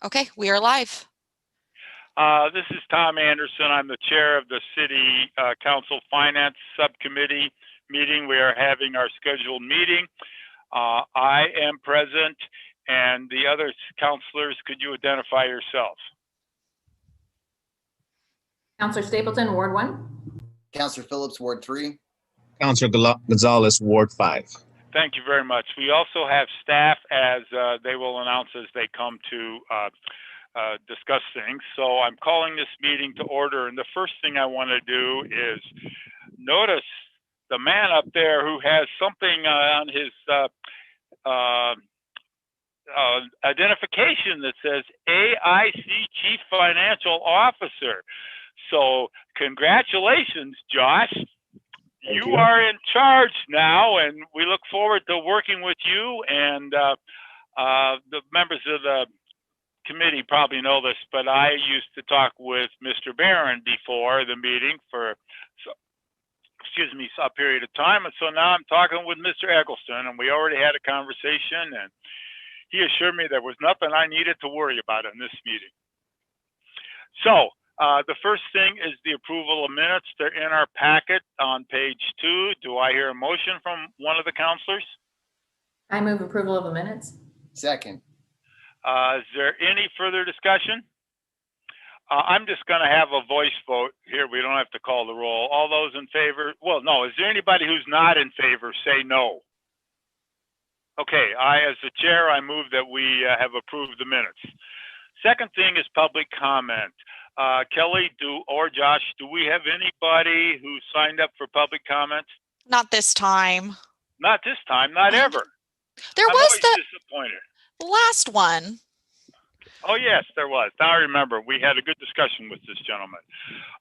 Okay, we are live. This is Tom Anderson. I'm the chair of the City Council Finance Subcommittee meeting. We are having our scheduled meeting. I am present, and the other councilors, could you identify yourself? Councilor Stapleton, Ward 1. Councilor Phillips, Ward 3. Councilor Gonzalez, Ward 5. Thank you very much. We also have staff as they will announce as they come to discuss things. So I'm calling this meeting to order. And the first thing I want to do is notice the man up there who has something on his identification that says AIC Chief Financial Officer. So congratulations, Josh. You are in charge now, and we look forward to working with you. And the members of the committee probably know this, but I used to talk with Mr. Barron before the meeting for, a period of time. And so now I'm talking with Mr. Eggleston, and we already had a conversation, and he assured me there was nothing I needed to worry about in this meeting. So the first thing is the approval of minutes. They're in our packet on page 2. Do I hear a motion from one of the counselors? I move approval of the minutes. Second. Is there any further discussion? I'm just going to have a voice vote here. We don't have to call the roll. All those in favor? Well, no. Is there anybody who's not in favor? Say no. Okay. As the chair, I move that we have approved the minutes. Second thing is public comment. Kelly, or Josh, do we have anybody who signed up for public comment? Not this time. Not this time, not ever. There I'm was always disappointed. the last one. Oh, yes, there was. Now I remember. We had a good discussion with this gentleman.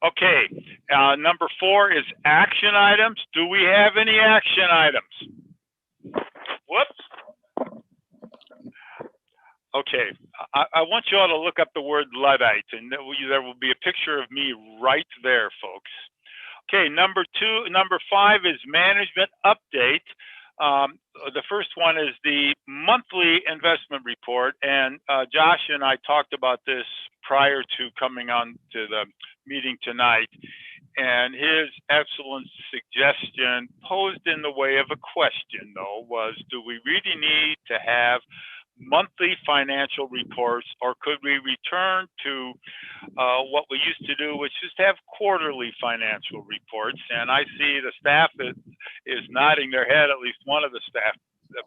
Okay, number 4 is action items. Do we have any action items? Whoops. Okay, I want you all to look up the word Luddite, and there will be a picture of me right there, folks. Okay, number 5 is management update. The first one is the monthly investment report, and Josh and I talked about this prior to coming on to the meeting tonight, and his excellent suggestion posed in the way of a question, though, was do we really need to have monthly financial reports, or could we return to what we used to do, which is to have quarterly financial reports? And I see the staff is nodding their head, at least one of the staff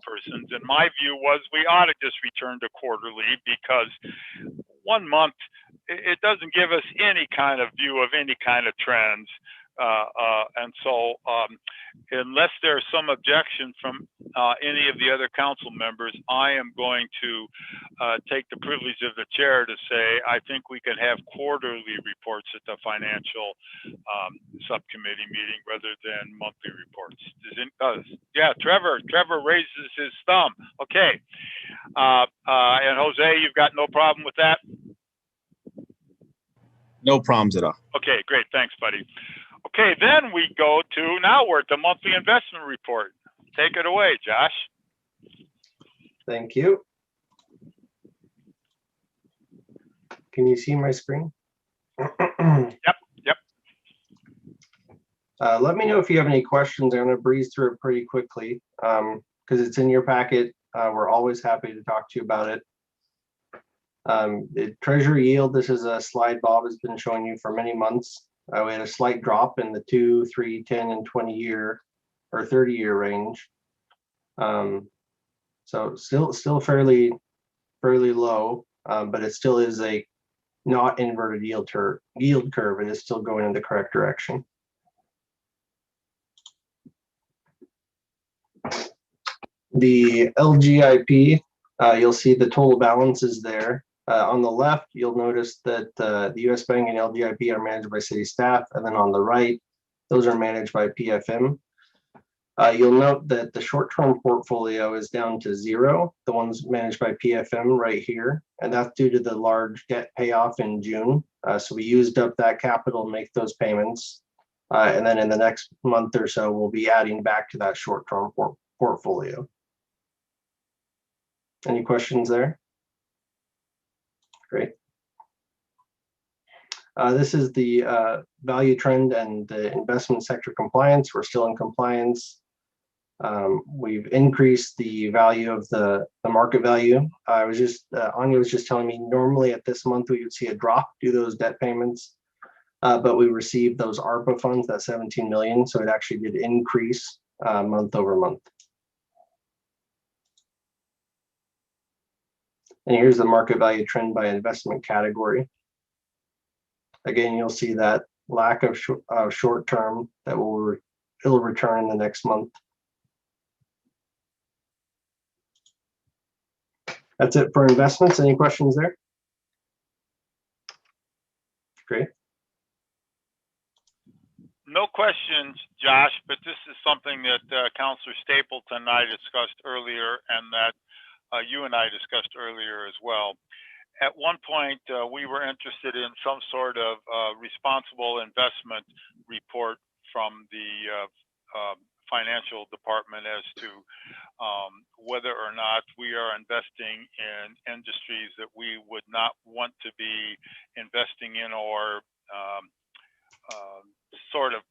persons. And my view was we ought to just return to quarterly, because 1 month, it doesn't give us any kind of view of any kind of trends. And so unless there's some objection from any of the other council members, I am going to take the privilege of the chair to say I think we can have quarterly reports at the financial subcommittee meeting rather than monthly reports. Yeah, Trevor raises his thumb. Okay. And Jose, you've got no problem with that? No problems at all. Okay, great. Thanks, buddy. Okay, then we go to, now we're at the monthly investment report. Take it away, Josh. Thank you. Can you see my screen? Yep. Let me know if you have any questions. I'm going to breeze through it pretty quickly because it's in your packet. We're always happy to talk to you about it. The treasury yield, this is a slide Bob has been showing you for many months. We had a slight drop in the 2, 3, 10, and 20-year or 30-year range. So still fairly low, but it still is a not inverted yield curve. It is still going in the correct direction. The LGIP, you'll see the total balance is there. On the left, you'll notice that the U.S. Bank and LGIP are managed by city staff, and then on the right, those are managed by PFM. You'll note that the short-term portfolio is down to 0, the ones managed by PFM right here, and that's due to the large debt payoff in June. So we used up that capital to make those payments, and then in the next month or so, we'll be adding back to that short-term portfolio. Any questions there? Great. This is the value trend and the investment sector compliance. We're still in compliance. We've increased the value of the market value. I was just, Anya was just telling me normally at this month we would see a drop due to those debt payments, but we received those ARPA funds, that 17 million, so it actually did increase month over month. And here's the market value trend by investment category. Again, you'll see that lack of short term that it'll return in the next month. That's it for investments. Any questions there? Great. No questions, Josh, but this is something that Councilor Stapleton and I discussed earlier, and that you and I discussed earlier as well. At one point, we were interested in some sort of responsible investment report from the financial department as to whether or not we are investing in industries that we would not want to be investing in, or sort of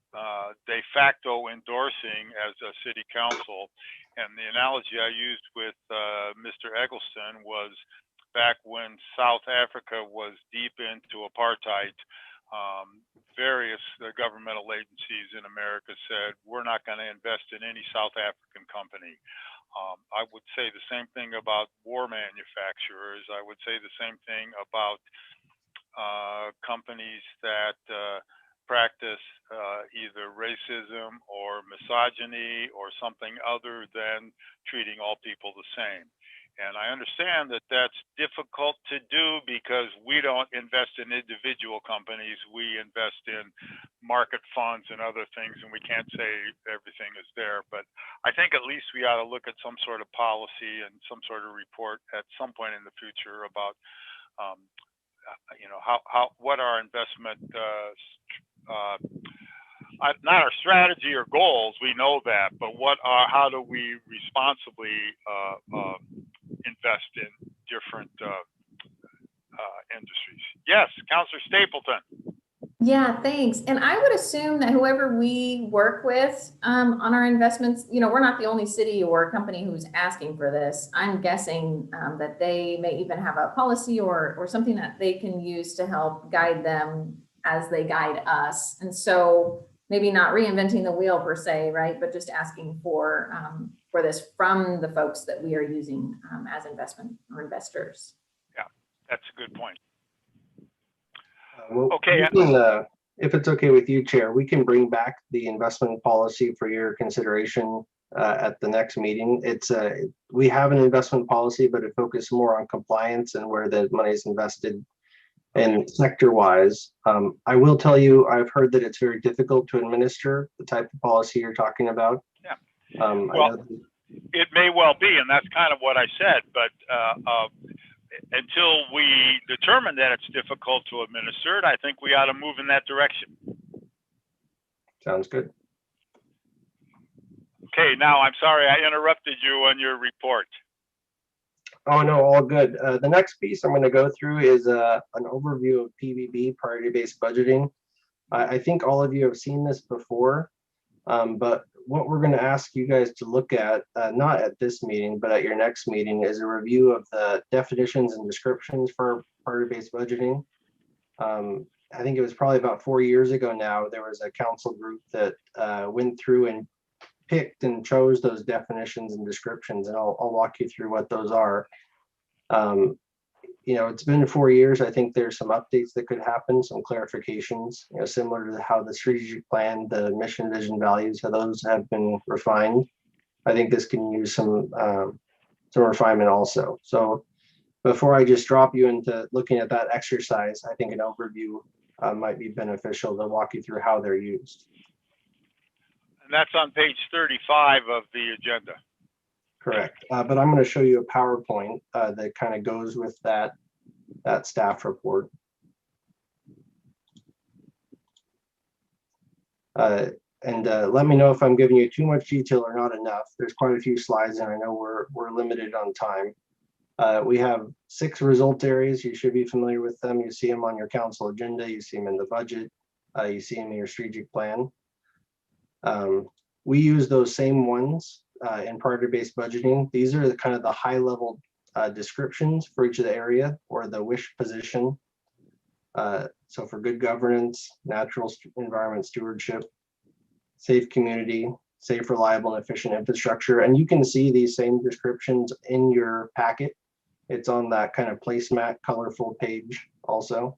de facto endorsing as a city council. And the analogy I used with Mr. Eggleston was back when South Africa was deep into apartheid. Various governmental agencies in America said, we're not going to invest in any South African company. I would say the same thing about war manufacturers. I would say the same thing about companies that practice either racism or misogyny or something other than treating all people the same. And I understand that that's difficult to do because we don't invest in individual companies. We invest in market funds and other things, and we can't say everything is there. But I think at least we ought to look at some sort of policy and some sort of report at some point in the future about, you know, what our investment, not our strategy or goals, we know that, but how do we responsibly invest in different industries? Yes, Councilor Stapleton. Yeah, thanks. And I would assume that whoever we work with on our investments, you know, we're not the only city or company who's asking for this. I'm guessing that they may even have a policy or something that they can use to help guide them as they guide us. And so maybe not reinventing the wheel per se, right? But just asking for this from the folks that we are using as investment or investors. Yeah, that's a good point. Well, okay. If it's okay with you, Chair, we can bring back the investment policy for your consideration at the next meeting. We have an investment policy, but it focuses more on compliance and where the money is invested. And sector-wise, I will tell you, I've heard that it's very difficult to administer the type of policy you're talking about. Yeah. Well, it may well be, and that's kind of what I said. But until we determine that it's difficult to administer it, I think we ought to move in that direction. Sounds good. Okay. Now, I'm sorry I interrupted you on your report. Oh, no, all good. The next piece I'm going to go through is an overview of PBB, priority-based budgeting. I think all of you have seen this before, but what we're going to ask you guys to look at, not at this meeting, but at your next meeting, is a review of the definitions and descriptions for priority-based budgeting. I think it was probably about 4 years ago now, there was a council group that went through and picked and chose those definitions and descriptions, and I'll walk you through what those are. You know, it's been 4 years. I think there's some updates that could happen, some clarifications, you know, similar to how the strategic plan, the mission, vision, values, how those have been refined. I think this can use some refinement also. So before I just drop you into looking at that exercise, I think an overview might be beneficial to walk you through how they're used. And that's on page 35 of the agenda. Correct. But I'm going to show you a PowerPoint that kind of goes with that staff report. And let me know if I'm giving you too much detail or not enough. There's quite a few slides, and I know we're limited on time. We have 6 result areas. You should be familiar with them. You see them on your council agenda. You see them in the budget. You see them in your strategic plan. We use those same ones in priority-based budgeting. These are the kind of the high-level descriptions for each of the area or the wish position. So for good governance, natural environment stewardship, safe community, safe, reliable, and efficient infrastructure. And you can see these same descriptions in your packet. It's on that kind of placemat colorful page also.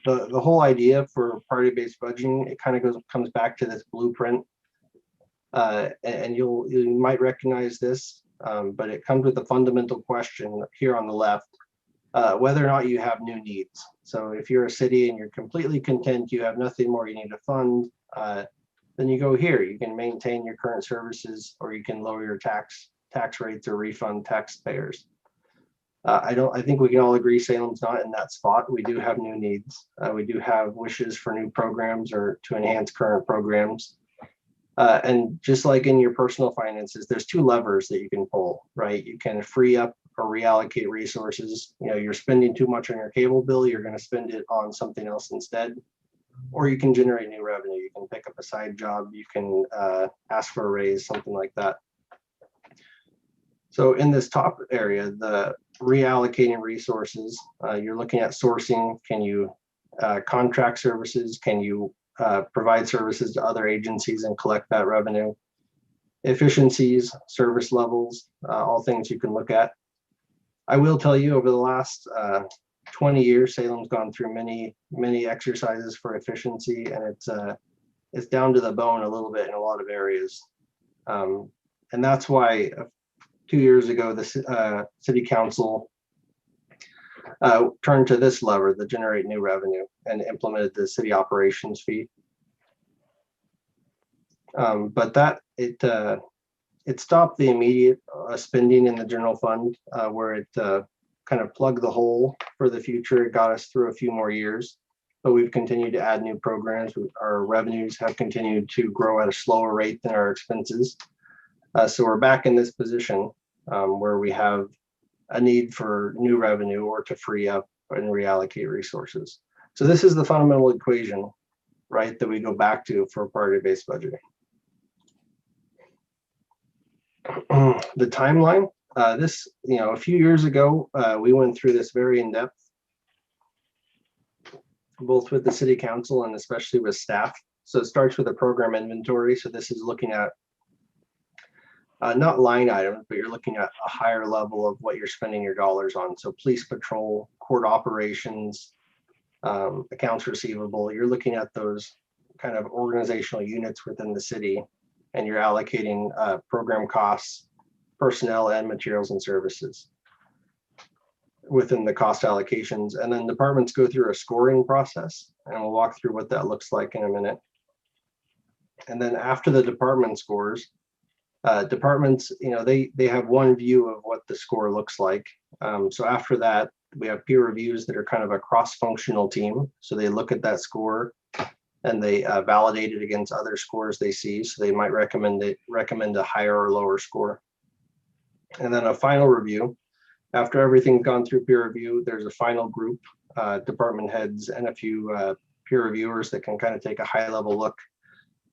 The whole idea for priority-based budgeting, it kind of comes back to this blueprint. And you might recognize this, but it comes with a fundamental question here on the left, whether or not you have new needs. So if you're a city and you're completely content, you have nothing more you need to fund, then you go here. You can maintain your current services, or you can lower your tax rates or refund taxpayers. I think we can all agree Salem's not in that spot. We do have new needs. We do have wishes for new programs or to enhance current programs. And just like in your personal finances, there's 2 levers that you can pull, right? You can free up or reallocate resources. You know, you're spending too much on your cable bill, you're going to spend it on something else instead. Or you can generate new revenue. You can pick up a side job, you can ask for a raise, something like that. So in this top area, the reallocating resources, you're looking at sourcing. Can you contract services? Can you provide services to other agencies and collect that revenue? Efficiencies, service levels, all things you can look at. I will tell you, over the last 20 years, Salem's gone through many exercises for efficiency, and it's down to the bone a little bit in a lot of areas. And that's why 2 years ago, the city council turned to this lever, the generate new revenue, and implemented the city operations fee. But that it stopped the immediate spending in the general fund, where it kind of plugged the hole for the future. It got us through a few more years, but we've continued to add new programs. Our revenues have continued to grow at a slower rate than our expenses. So we're back in this position where we have a need for new revenue or to free up and reallocate resources. So this is the fundamental equation, right, that we go back to for priority-based budgeting. The timeline, this, a few years ago, we went through this very in depth, both with the city council and especially with staff. So it starts with a program inventory. So this is looking at not line items, but you're looking at a higher level of what you're spending your dollars on. So police patrol, court operations, accounts receivable. You're looking at those kind of organizational units within the city, and you're allocating program costs, personnel, and materials and services within the cost allocations. And then departments go through a scoring process, and we'll walk through what that looks like in a minute. And then after the department scores, departments, they have one view of what the score looks like. So after that, we have peer reviews that are kind of a cross-functional team. So they look at that score and they validate it against other scores they see. So they might recommend a higher or lower score. And then a final review. After everything's gone through peer review, there's a final group, department heads and a few peer reviewers that can kind of take a high-level look.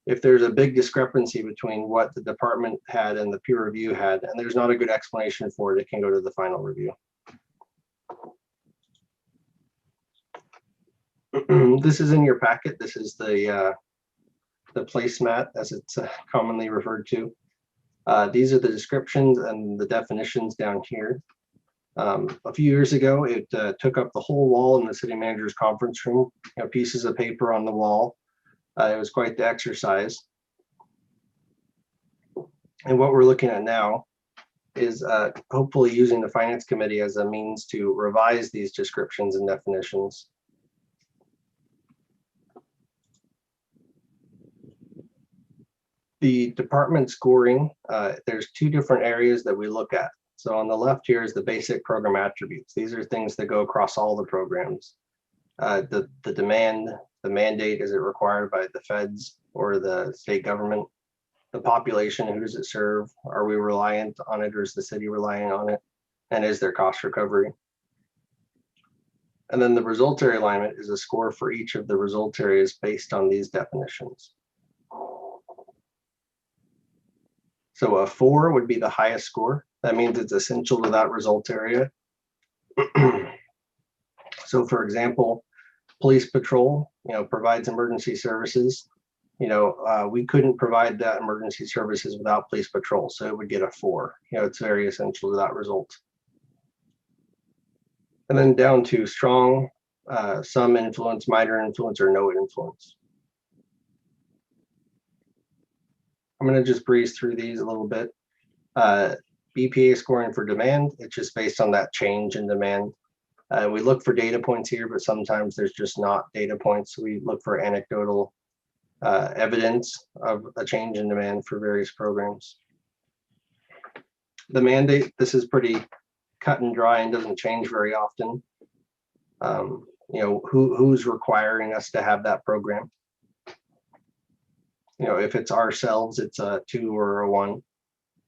If there's a big discrepancy between what the department had and the peer review had, and there's not a good explanation for it, it can go to the final review. This is in your packet. This is the placemat, as it's commonly referred to. These are the descriptions and the definitions down here. A few years ago, it took up the whole wall in the city manager's conference room, pieces of paper on the wall. It was quite the exercise. And what we're looking at now is hopefully using the finance committee as a means to revise these descriptions and definitions. The department scoring, there's 2 different areas that we look at. So on the left here is the basic program attributes. These are things that go across all the programs. The demand, the mandate, is it required by the feds or the state government? the population, who does it serve? Are we reliant on it, or is the city relying on it? And is there cost recovery? And then the result area alignment is a score for each of the result areas based on these definitions. So a 4 would be the highest score. That means it's essential to that result area. So for example, police patrol, provides emergency services. We couldn't provide that emergency services without police patrol, so it would get a 4. It's very essential to that result. And then down to strong, some influence, minor influence, or no influence. I'm going to just breeze through these a little bit. BPA scoring for demand, it's just based on that change in demand. We look for data points here, but sometimes there's just not data points. So we look for anecdotal evidence of a change in demand for various programs. The mandate, this is pretty cut and dry and doesn't change very often. Who's requiring us to have that program? If it's ourselves, it's a 2 or a 1.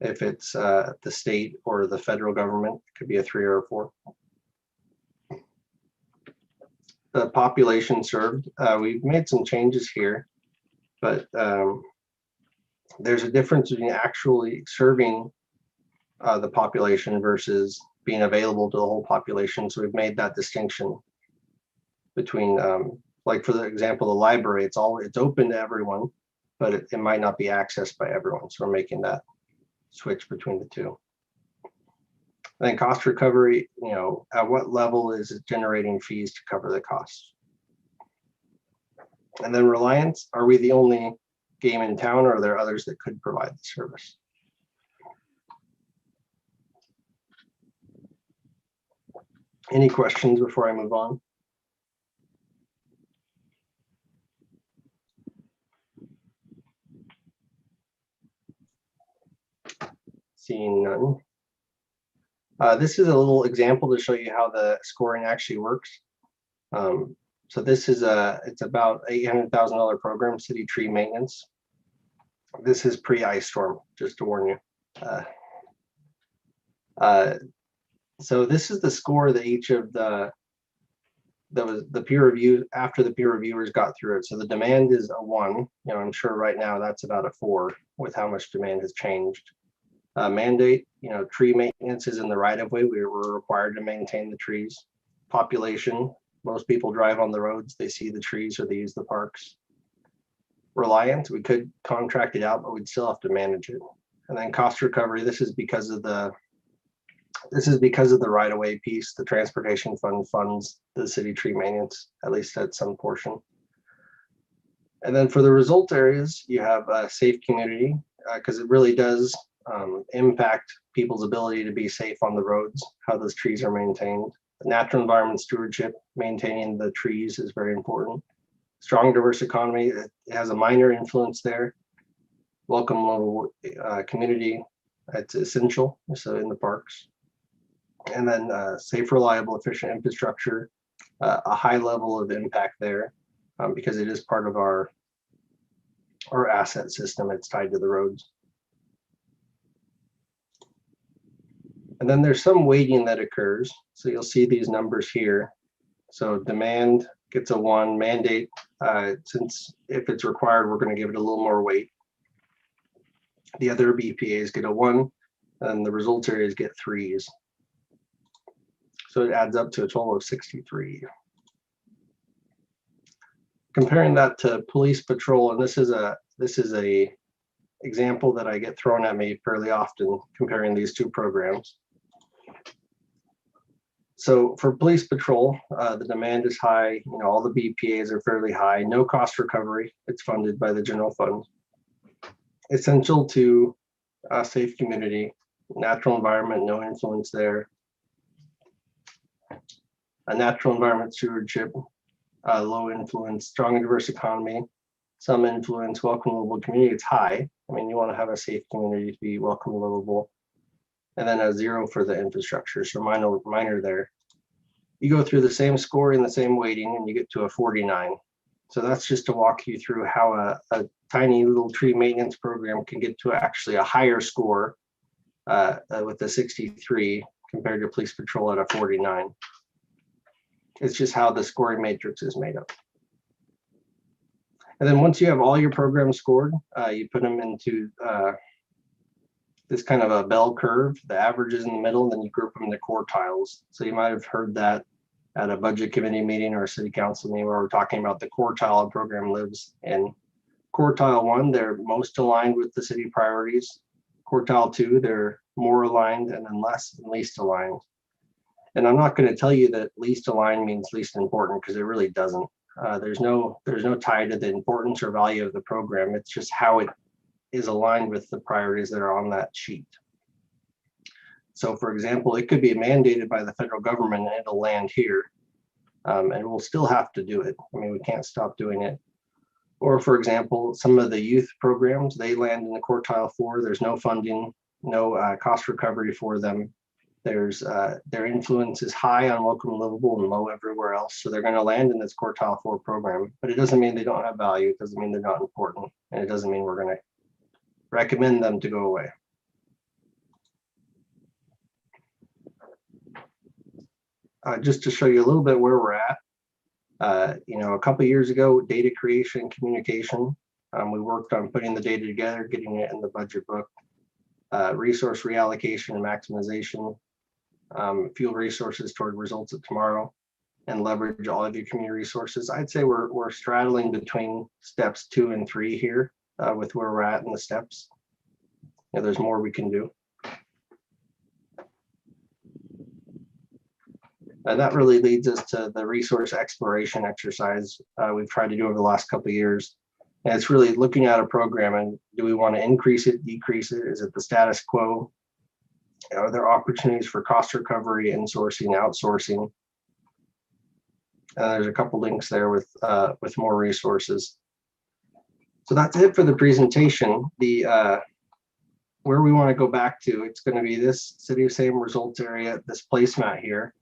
If it's the state or the federal government, it could be a 3 or a 4. The population served, we've made some changes here, but there's a difference between actually serving the population versus being available to the whole population. So we've made that distinction between, like for the example, the library, it's open to everyone, but it might not be accessed by everyone. So we're making that switch between the two. And then cost recovery, at what level is it generating fees to cover the costs? And then reliance, are we the only game in town, or are there others that could provide the service? Any questions before I move on? Seeing none. This is a little example to show you how the scoring actually works. So this is it's about $800,000 program, city tree maintenance. This is pre-ice storm, just to warn you. So this is the score that each of the peer review, after the peer reviewers got through it. So the demand is a 1. I'm sure right now that's about a 4 with how much demand has changed. Mandate, tree maintenance is in the right of way. We're required to maintain the trees. Population, most people drive on the roads, they see the trees or they use the parks. Reliance, we could contract it out, but we'd still have to manage it. And then cost recovery, this is because of the right of way piece. The transportation fund funds the city tree maintenance, at least at some portion. And then for the result areas, you have a safe community, because it really does impact people's ability to be safe on the roads, how those trees are maintained. The natural environment stewardship, maintaining the trees is very important. Strong diverse economy, it has a minor influence there. Welcome local community, it's essential, so in the parks. And then safe, reliable, efficient infrastructure, a high level of impact there, because it is part of our asset system. It's tied to the roads. And then there's some weighting that occurs. So you'll see these numbers here. So demand gets a 1, mandate, since if it's required, we're going to give it a little more weight. The other BPAs get a 1, and the result areas get 3s. So it adds up to a total of 63. Comparing that to police patrol, and this is a example that I get thrown at me fairly often, comparing these two programs. So for police patrol, the demand is high. All the BPAs are fairly high. No cost recovery. It's funded by the general fund. Essential to a safe community. Natural environment, no influence there. A natural environment stewardship, low influence. Strong and diverse economy, some influence. Welcome livable community, it's high. You want to have a safe community to be welcome livable. And then a 0 for the infrastructure, so minor there. You go through the same scoring, the same weighting, and you get to a 49. So that's just to walk you through how a tiny little tree maintenance program can get to actually a higher score with a 63 compared to police patrol at a 49. It's just how the scoring matrix is made up. And then once you have all your programs scored, you put them into this kind of a bell curve. The average is in the middle, and then you group them into quartiles. So you might have heard that at a budget committee meeting or a city council meeting where we're talking about the quartile program lives in. Quartile 1, they're most aligned with the city priorities. Quartile 2, they're more aligned, and then less and least aligned. And I'm not going to tell you that least aligned means least important, because it really doesn't. There's no tie to the importance or value of the program. It's just how it is aligned with the priorities that are on that sheet. So for example, it could be mandated by the federal government and it'll land here. And we'll still have to do it. I mean, we can't stop doing it. Or for example, some of the youth programs, they land in the quartile 4. There's no funding, no cost recovery for them. There's their influence is high on Welcome and Livable and low everywhere else. So they're going to land in this quartile 4 program, but it doesn't mean they don't have value. It doesn't mean they're not important. And it doesn't mean we're going to recommend them to go away. Just to show you a little bit where we're at. A couple of years ago, data creation, communication. We worked on putting the data together, getting it in the budget book. Resource reallocation and maximization. Fuel resources toward results of tomorrow, and leverage all of your community resources. I'd say we're straddling between steps 2 and 3 here with where we're at in the steps. There's more we can do. And that really leads us to the resource exploration exercise we've tried to do over the last couple of years. And it's really looking at a program and do we want to increase it, decrease it? Is it the status quo? Are there opportunities for cost recovery, insourcing, outsourcing? There's a couple links there with more resources. So that's it for the presentation. Where we want to go back to, it's going to be this City of Salem results area, this placemat here.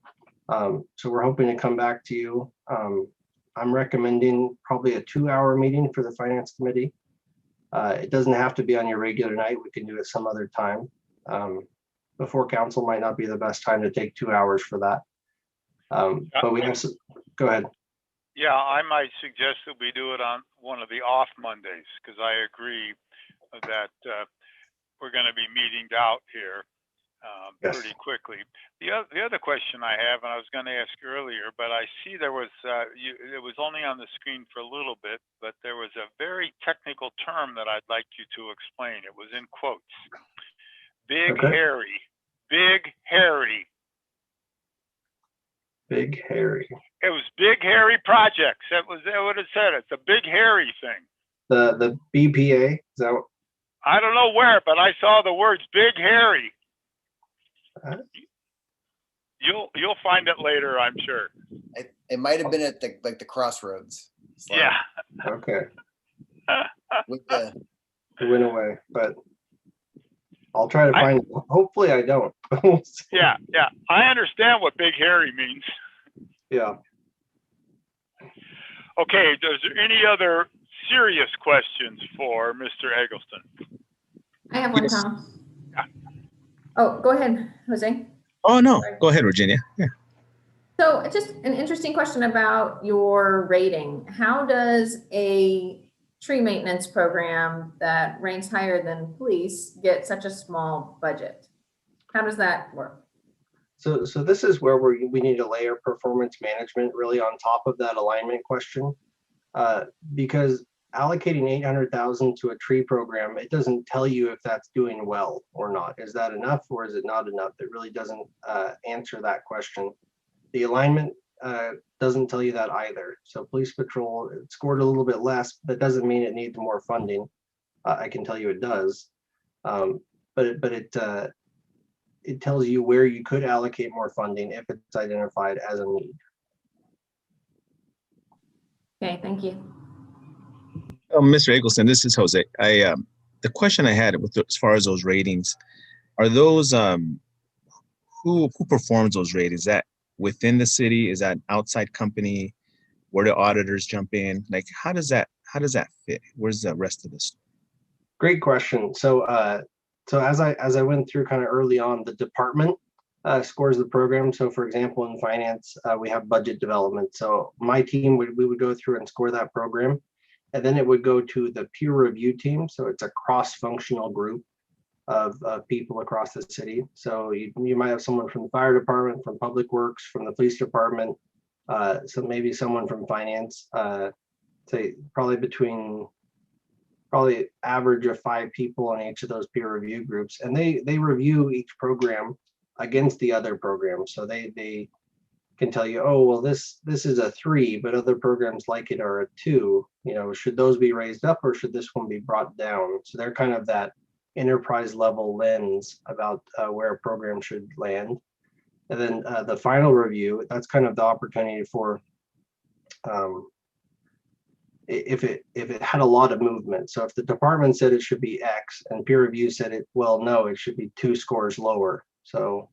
So we're hoping to come back to you. I'm recommending probably a 2-hour meeting for the Finance Committee. It doesn't have to be on your regular night. We can do it some other time. Before council might not be the best time to take 2 hours for that. But we have some, go ahead. Yeah, I might suggest that we do it on one of the off Mondays, because I agree that we're going to be meetinged out here Yes. pretty quickly. The other question I have, and I was going to ask earlier, but I see there was, it was only on the screen for a little bit, but there was a very technical term that I'd like you to explain. It was in quotes. Big Okay. hairy. Big hairy. Big hairy. It was big hairy projects. That was what it said. It's a big hairy thing. The BPA, is that what? I don't know where, but I saw the words big hairy. You'll find it later, I'm sure. It might have been at the crossroads. slide Yeah. Okay, With the, it went away, but I'll try to find it. Hopefully I don't. Yeah. I understand what big hairy means. Yeah. Okay, is there any other serious questions for Mr. Eggleston? I have one, Yes. Tom. Oh, go ahead, Jose. Oh, no, go ahead, Virginia. Yeah. So just an interesting question about your rating. How does a tree maintenance program that ranks higher than police get such a small budget? How does that work? So this is where we need to layer performance management really on top of that alignment question, because allocating 800,000 to a tree program, it doesn't tell you if that's doing well or not. Is that enough or is it not enough? It really doesn't answer that question. The alignment doesn't tell you that either. So police patrol scored a little bit less. That doesn't mean it needs more funding. I can tell you it does, but it tells you where you could allocate more funding if it's identified as a need. Okay, thank you. Mr. Eggleston, this is Jose. The question I had with as far as those ratings, are those who performs those ratings? Is that within the city? Is that an outside company? Where do auditors jump in? Like, how does that fit? Where's the rest of this? Great question. So as I went through kind of early on, the department scores the program. So for example, in finance, we have budget development. So my team we would go through and score that program, and then it would go to the peer review team. So it's a cross-functional group of people across the city. So you might have someone from the fire department, from public works, from the police department, so maybe someone from finance, say probably average of 5 people on each of those peer review groups, and they review each program against the other program. So they can tell you, oh, well, this is a 3, but other programs like it are a 2. You know, should those be raised up or should this one be brought down? So they're kind of that enterprise level lens about where a program should land. And then the final review, that's kind of the opportunity for if it had a lot of movement. So if the department said it should be X and peer review said no, it should be 2 scores lower. So,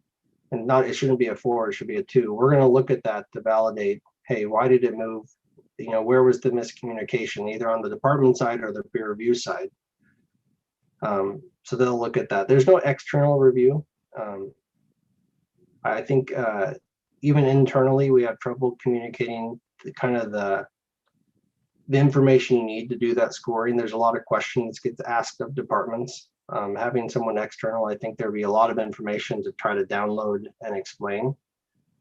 and it shouldn't be a 4, it should be a 2. We're going to look at that to validate, hey, why did it move? You know, where was the miscommunication, either on the department side or the peer review side? So they'll look at that. There's no external review. I think even internally, we have trouble communicating the information you need to do that scoring. There's a lot of questions gets asked of departments. Having someone external, I think there'd be a lot of information to try to download and explain.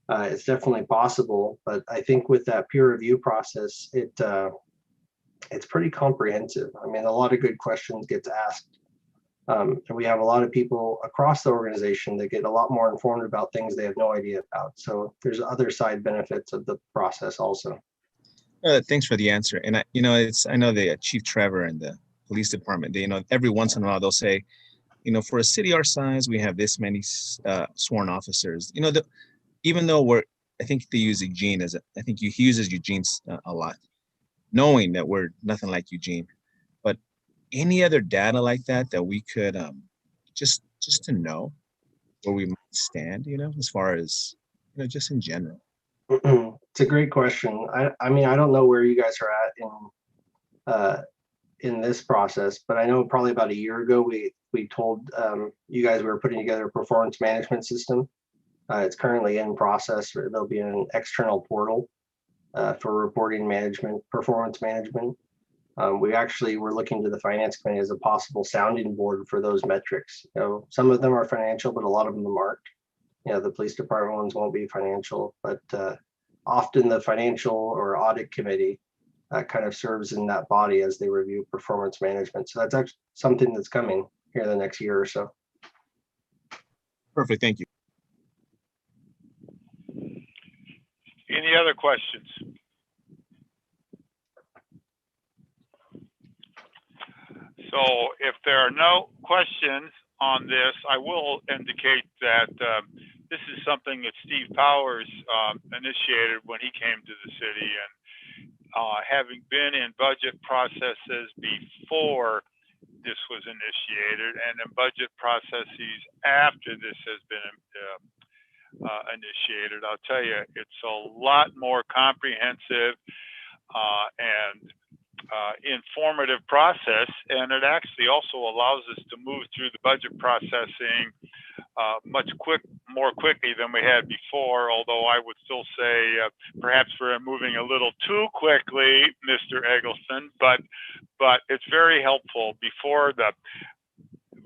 It's definitely possible, but I think with that peer review process, it's pretty comprehensive. I mean, a lot of good questions gets asked. And we have a lot of people across the organization that get a lot more informed about things they have no idea about. So there's other side benefits of the process also. Thanks for the answer. And I know the Chief Trevor and the police department, every once in a while they'll say, for a city our size, we have this many sworn officers. Even though I think they use Eugene he uses Eugene a lot, knowing that we're nothing like Eugene. But any other data like that we could just to know where we might stand, as far as, just in general? It's a great question. I mean, I don't know where you guys are at in this process, but I know probably about a year ago, we told you guys we were putting together a performance management system. It's currently in process. There'll be an external portal for reporting management, performance management. We actually were looking to the finance committee as a possible sounding board for those metrics. Some of them are financial, but a lot of them aren't. The police department ones won't be financial, but often the financial or audit committee kind of serves in that body as they review performance management. So that's actually something that's coming here in the next year or so. Perfect, thank you. Any other questions? So if there are no questions on this, I will indicate that this is something that Steve Powers initiated when he came to the city, and having been in budget processes before this was initiated and in budget processes after this has been initiated, I'll tell you, it's a lot more comprehensive and informative process, and it actually also allows us to move through the budget processing more quickly than we had before, although I would still say perhaps we're moving a little too quickly, Mr. Eggleston, but it's very helpful. Before, the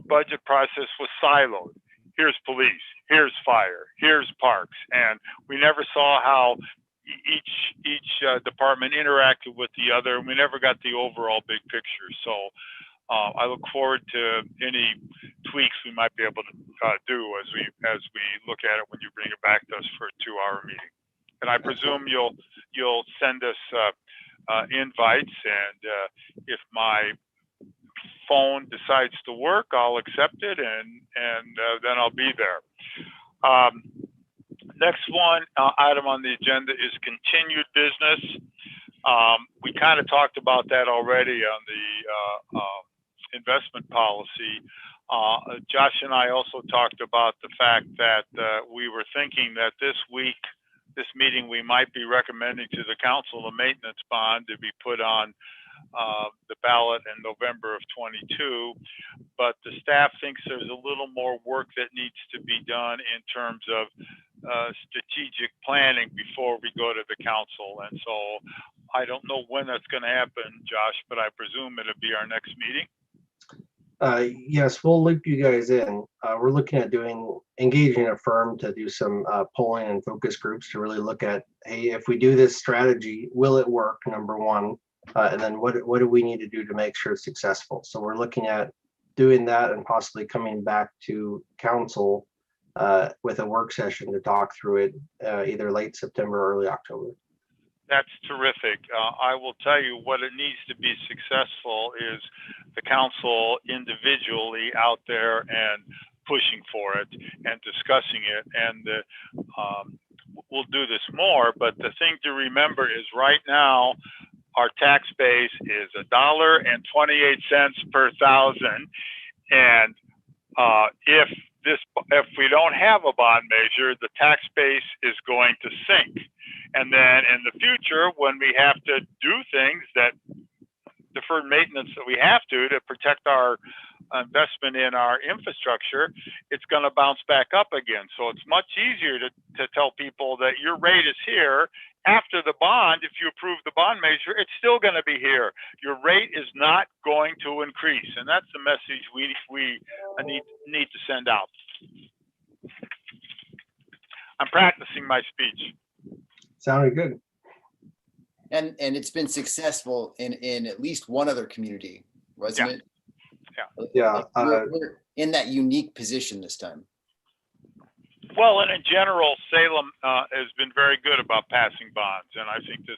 budget process was siloed. Here's police, here's fire, here's parks, and we never saw how each department interacted with the other, and we never got the overall big picture. So I look forward to any tweaks we might be able to do as we look at it when you bring it back to us for a 2-hour meeting. And I presume you'll send us invites, and if my phone decides to work, I'll accept it, and then I'll be there. Next item on the agenda is continued business. We kind of talked about that already on the investment policy. Josh and I also talked about the fact that we were thinking that this week this meeting, we might be recommending to the council a maintenance bond to be put on the ballot in November of 22, but the staff thinks there's a little more work that needs to be done in terms of strategic planning before we go to the council. And so I don't know when that's going to happen, Josh, but I presume it'll be our next meeting. Yes, we'll loop you guys in. We're looking at engaging a firm to do some polling and focus groups to really look at, hey, if we do this strategy, will it work, number one? And then what do we need to do to make sure it's successful? So we're looking at doing that and possibly coming back to council with a work session to talk through it either late September or early October. That's terrific. I will tell you what it needs to be successful is the council individually out there and pushing for it and discussing it. And we'll do this more, but the thing to remember is right now, our tax base is $1.28 per thousand. And if we don't have a bond measure, the tax base is going to sink. And then in the future, when we have to do things that deferred maintenance that we have to protect our investment in our infrastructure, it's going to bounce back up again. So it's much easier to tell people that your rate is here. After the bond, if you approve the bond measure, it's still going to be here. Your rate is not going to increase. And that's the message we need to send out. I'm practicing my speech. Sounded good. And it's been successful in at least one other community, wasn't it? Yeah. We're in that unique position this time. Well, and in general, Salem has been very good about passing bonds, and I think this,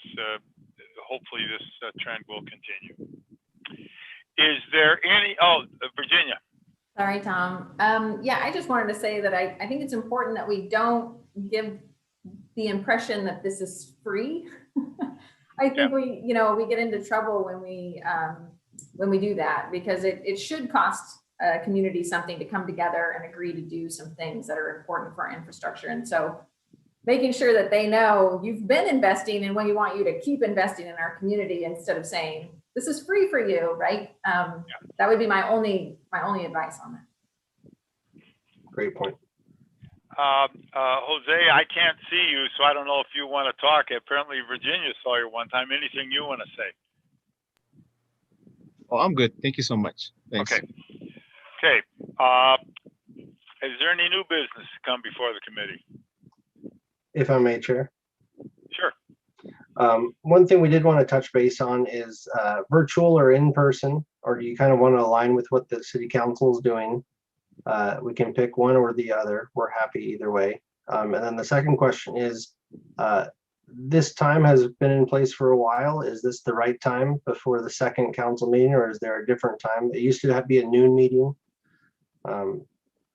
hopefully, this trend will continue. Is there any? Oh, Virginia. Sorry, Tom. Yeah, I just wanted to say that I think it's important that we don't give the impression that this is free. I think we get into trouble when we do that, because it should cost a community something to come together and agree to do some things that are important for our infrastructure. And so making sure that they know you've been investing and we want you to keep investing in our community instead of saying this is free for you, right? That would be my only advice on that. Great point. Jose, I can't see you, so I don't know if you want to talk. Apparently Virginia saw you one time. Anything you want to say? Oh, I'm good. Thank you so much. Thanks. Okay. Is there any new business to come before the committee? If I may, Chair. Sure. One thing we did want to touch base on is virtual or in person, or do you kind of want to align with what the city council is doing? We can pick one or the other. We're happy either way. And then the second question is, this time has been in place for a while. Is this the right time before the second council meeting, or is there a different time? It used to be a noon meeting.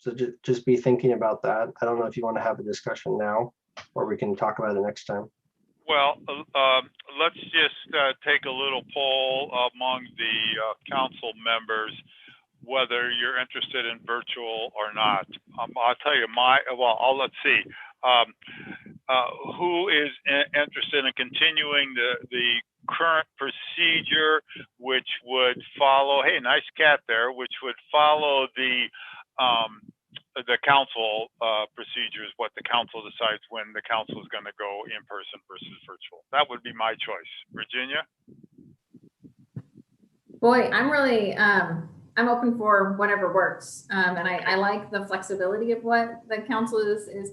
So just be thinking about that. I don't know if you want to have a discussion now, or we can talk about it next time. Well, let's just take a little poll among the council members whether you're interested in virtual or not. I'll tell you let's see. Who is interested in continuing the current procedure, which would follow, hey, nice cat there, which would follow the council procedures, what the council decides when the council is going to go in person versus virtual. That would be my choice. Virginia? Boy, I'm really, I'm open for whatever works. And I like the flexibility of what the council is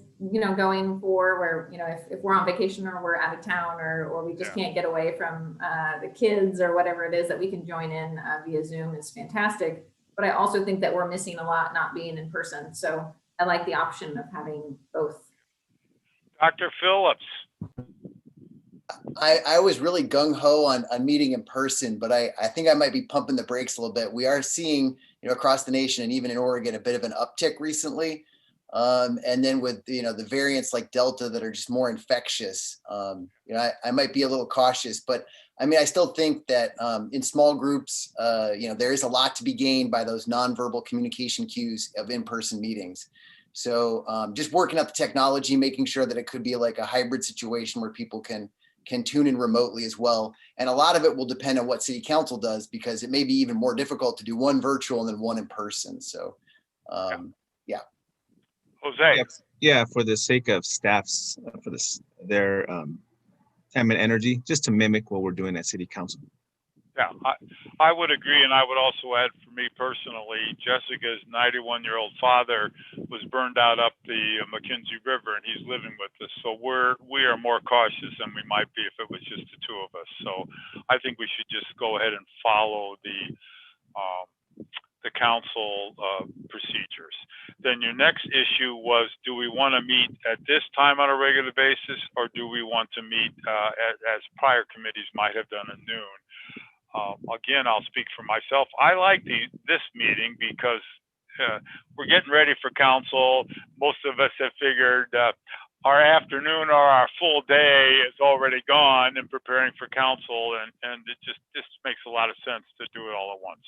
going for, where, if we're on vacation or we're out of town or we just can't get away from the kids or whatever it is, that we can join in via Zoom is fantastic. But I also think that we're missing a lot not being in person. So I like the option of having both. Dr. Phillips. I was really gung-ho on meeting in person, but I think I might be pumping the brakes a little bit. We are seeing, across the nation and even in Oregon, a bit of an uptick recently. And then with, the variants like Delta that are just more infectious, I might be a little cautious, but I mean, I still think that in small groups, there is a lot to be gained by those nonverbal communication cues of in-person meetings. So just working out the technology, making sure that it could be like a hybrid situation where people can tune in remotely as well. And a lot of it will depend on what city council does, because it may be even more difficult to do one virtual and then one in person. So yeah. Jose. Yeah, for the sake of staffs, for their time and energy, just to mimic what we're doing at city council. Yeah, I would agree, and I would also add, for me personally, Jessica's 91-year-old father was burned out up the McKenzie River, and he's living with us. So we are more cautious than we might be if it was just the two of us. So I think we should just go ahead and follow the council procedures. Then your next issue was, do we want to meet at this time on a regular basis, or do we want to meet as prior committees might have done at noon? Again, I'll speak for myself. I like this meeting because we're getting ready for council. Most of us have figured our afternoon or our full day is already gone in preparing for council, and it just makes a lot of sense to do it all at once.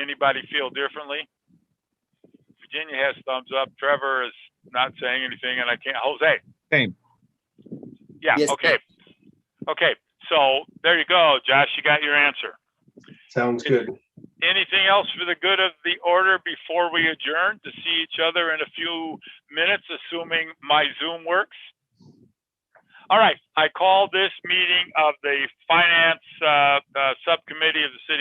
Anybody feel differently? Virginia has thumbs up. Trevor is not saying anything, and I can't. Jose. Same. Yeah. Yes, okay. Okay. So there you go, Josh. You got your answer. Sounds good. Anything else for the good of the order before we adjourn to see each other in a few minutes, assuming my Zoom works? All right. I call this meeting of the Finance Subcommittee of the City